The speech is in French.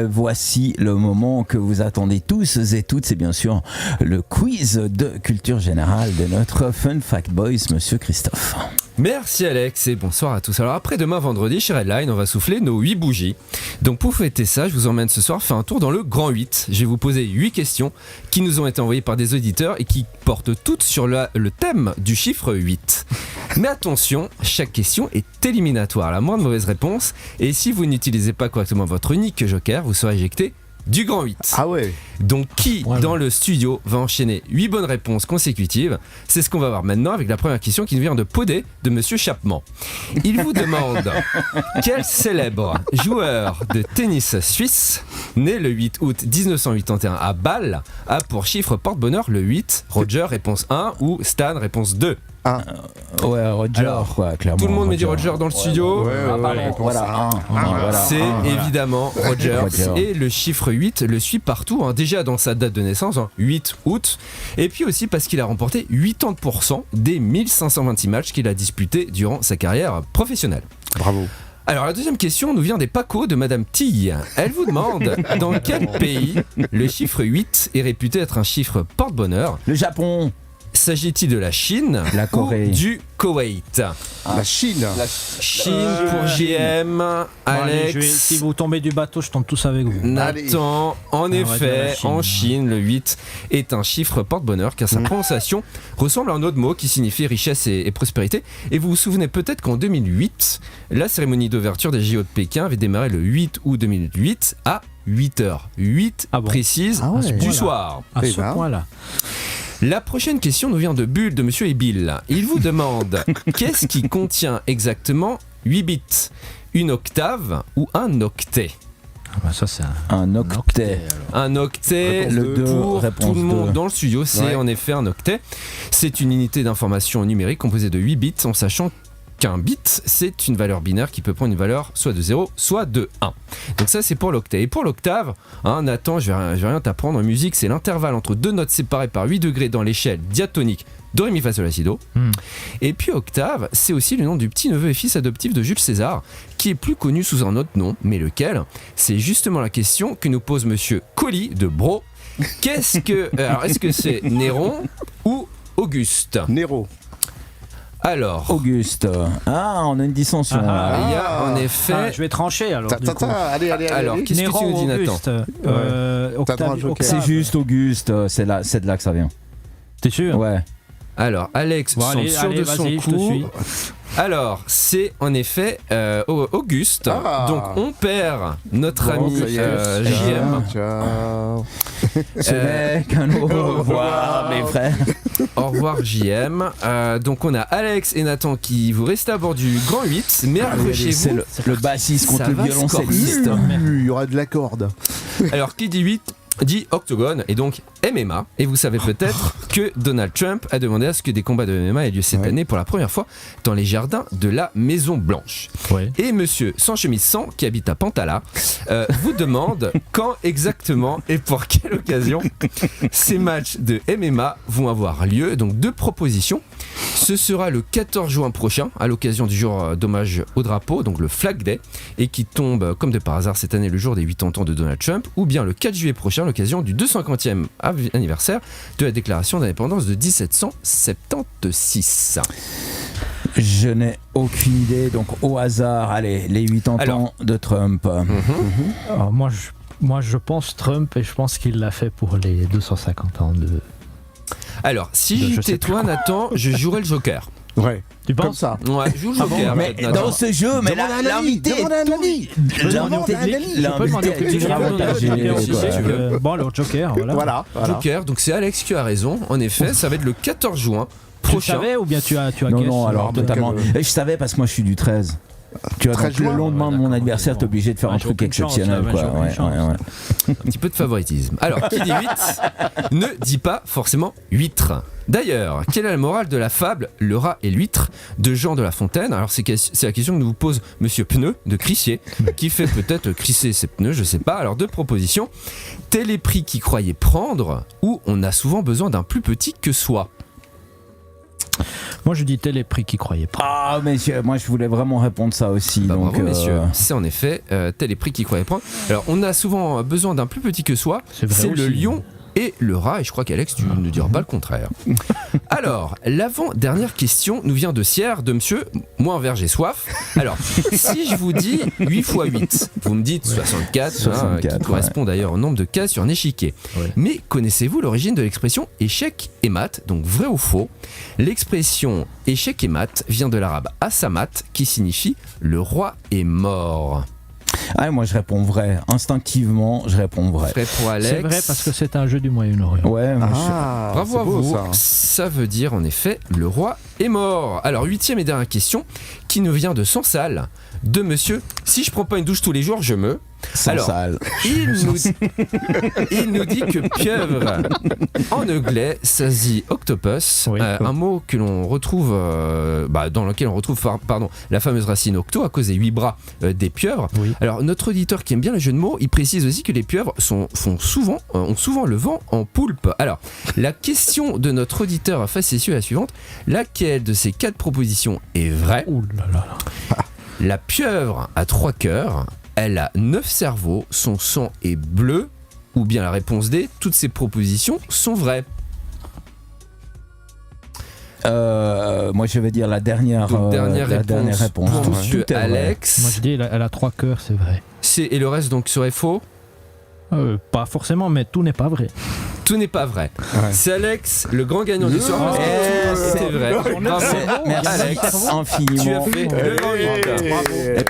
Voici le moment que vous attendez tous et toutes, c'est bien sûr le quiz de culture générale de notre Fun Fact Boys, Monsieur Christophe. Merci Alex et bonsoir à tous. Alors après-demain vendredi chez Redline, on va souffler nos 8 bougies. Donc pour fêter ça, je vous emmène ce soir faire un tour dans le Grand 8. Je vais vous poser 8 questions qui nous ont été envoyées par des auditeurs et qui portent toutes sur le thème du chiffre 8. Mais attention, chaque question est éliminatoire. La moindre mauvaise réponse, et si vous n'utilisez pas correctement votre unique joker, vous serez éjecté du Grand 8. Ah ouais. Donc qui dans le studio va enchaîner 8 bonnes réponses consécutives? C'est ce qu'on va voir maintenant avec la première question qui nous vient de Podé de Monsieur Chapman. Il vous demande quel célèbre joueur de tennis suisse né le 8 août 1981 à Bâle a pour chiffre porte-bonheur le 8? Roger réponse 1 ou Stan réponse 2? Ouais, Roger. Alors, quoi, clairement. Tout le monde me dit Roger dans le studio. Voilà. C'est évidemment Roger. Et le chiffre 8 le suit partout, hein. Déjà dans sa date de naissance, 8 août. Et puis aussi parce qu'il a remporté 80% des 1526 matchs qu'il a disputés durant sa carrière professionnelle. Bravo. Alors la deuxième question nous vient des Paco de Madame Tille. Elle vous demande dans quel pays le chiffre 8 est réputé être un chiffre porte-bonheur? Le Japon. S'agit-il de la Chine, la Corée ou du Koweït? La Chine. Chine pour JM, Alex. Allez, si vous tombez du bateau, je tombe tous avec vous. Nathan, en effet, en Chine, le 8 est un chiffre porte-bonheur car sa prononciation ressemble à un autre mot qui signifie richesse et prospérité. Et vous vous souvenez peut-être qu'en 2008, la cérémonie d'ouverture des JO de Pékin avait démarré le 8 août 2008 à 8h08 précise du soir. À ce point-là. La prochaine question nous vient de Bulle de Monsieur Ebil. Il vous demande qu'est-ce qui contient exactement 8 bits? Une octave ou un octet? Ça c'est un octet. Un octet, pour tout le monde dans le studio, c'est en effet un octet. C'est une unité d'information numérique composée de 8 bits en sachant qu'un bit, c'est une valeur binaire qui peut prendre une valeur soit de 0, soit de 1. Donc ça, c'est pour l'octet. Et pour l'octave, Nathan, je vais rien t'apprendre en musique, c'est l'intervalle entre deux notes séparées par 8 degrés dans l'échelle diatonique do, ré, mi, fa, sol, la, si, do. Et puis octave, c'est aussi le nom du petit-neveu et fils adoptif de Jules César, qui est plus connu sous un autre nom, mais lequel? C'est justement la question que nous pose Monsieur Colli de Bro. Alors, est-ce que c'est Néron ou Auguste? Néron. Alors, Auguste. On a une dissension. Il y a en effet. Je vais trancher alors. Allez. Alors, qu'est-ce que tu nous dis, Nathan? C'est juste Auguste. C'est de là que ça vient. T'es sûr? Ouais. Alors, Alex semble sûr de son coup. Alors, c'est en effet Auguste. Donc, on perd notre ami JM. Ciao. Ce n'est qu'un au revoir, mes frères. Au revoir, JM. Donc, on a Alex et Nathan qui vous restent à bord du Grand 8. Mais accrochez-vous. C'est le bassiste contre le violoncelliste. Il y aura de la corde. Alors, qui dit 8 dit Octogone et donc MMA. Et vous savez peut-être que Donald Trump a demandé à ce que des combats de MMA aient lieu cette année pour la première fois dans les jardins de la Maison Blanche. Et monsieur sans chemise sans qui habite à Pantala vous demande quand exactement et pour quelle occasion ces matchs de MMA vont avoir lieu. Donc deux propositions. Ce sera le 14 juin prochain à l'occasion du jour d'hommage au drapeau, donc le Flag Day, et qui tombe comme de par hasard cette année le jour des 80 ans de Donald Trump, ou bien le 4 juillet prochain à l'occasion du 250e anniversaire de la déclaration d'indépendance de 1776. Je n'ai aucune idée, donc au hasard, allez, les 80 ans de Trump. Alors moi je pense Trump et je pense qu'il l'a fait pour les 250 ans de... Alors, si j'étais toi, Nathan, je jouerais le Joker. Ouais. Tu penses comme ça? Ouais, je joue le Joker. Mais dans ce jeu, mais l'invité, Bon, alors Joker, voilà. Joker, donc c'est Alex qui a raison. En effet, ça va être le 14 juin prochain. Tu savais ou bien tu as Non, alors totalement. Et je savais parce que moi je suis du 13. Tu vois, donc, le lendemain de mon anniversaire, t'es obligé de faire un truc exceptionnel, quoi. Un petit peu de favoritisme. Alors, qui dit 8 ne dit pas forcément huître. D'ailleurs, quelle est la morale de la fable Le rat et l'huître de Jean de La Fontaine? Alors, c'est la question que nous vous pose Monsieur Pneu de Crissier, qui fait peut-être crisser ses pneus, je sais pas. Alors, deux propositions. Tel est prix qu'il croyait prendre, ou on a souvent besoin d'un plus petit que soi. Moi, je dis Téléprix qui croyait pas. Ah, messieurs, moi je voulais vraiment répondre ça aussi. Bah, donc, bravo messieurs, c'est en effet Téléprix qui croyait prendre. Alors on a souvent besoin d'un plus petit que soi, C'est vrai c'est le aussi. lion et le rat, et je crois qu'Alex tu ne diras pas le contraire. Alors, l'avant-dernière question nous vient de Sierre, de monsieur, moi un verre j'ai soif. Alors, si je vous dis 8 x 8, vous me dites 64, 64, qui correspond d'ailleurs au nombre de cases sur un échiquier. Ouais. Mais connaissez-vous l'origine de l'expression échec et mat, donc vrai ou faux? L'expression échec et mat vient de l'arabe asamat, qui signifie le roi est mort. Ah, moi je réponds vrai. Instinctivement, je réponds vrai. Vrai pour Alex. C'est vrai parce que c'est un jeu du Moyen-Orient. Ouais, moi, Ah, Bravo à c'est beau, vous, ça. ça veut dire en effet le roi est mort. Alors 8e et dernière question qui nous vient de Sansal, de monsieur, si je prends pas une douche tous les jours je me... sans Alors, sale. Il nous dit que pieuvre en anglais ça se dit octopus, Oui. un mot que l'on retrouve dans lequel on retrouve la fameuse racine octo à cause des 8 bras des pieuvres. Oui. Alors notre auditeur qui aime bien les jeux de mots, il précise aussi que les pieuvres ont souvent le vent en poulpe. Alors la question de notre auditeur facétieux est la suivante: laquelle de ces 4 propositions est vraie? Ouh là là là. La pieuvre a 3 cœurs, elle a 9 cerveaux, son sang est bleu, ou bien la réponse D, toutes ces propositions sont vraies. Moi je vais dire la dernière, Donc, dernière la réponse dernière réponse. pour Tout- monsieur tout est vrai. Alex. Moi, je dis elle a 3 cœurs, c'est vrai. Et le reste donc serait faux? Pas forcément, mais tout n'est pas vrai. Tout n'est pas vrai. Ouais. C'est Alex, le grand gagnant du soir, parce que tout était vrai. Bravo, Merci Alex. infiniment. Tu as fait le grand Ouais. gagnant.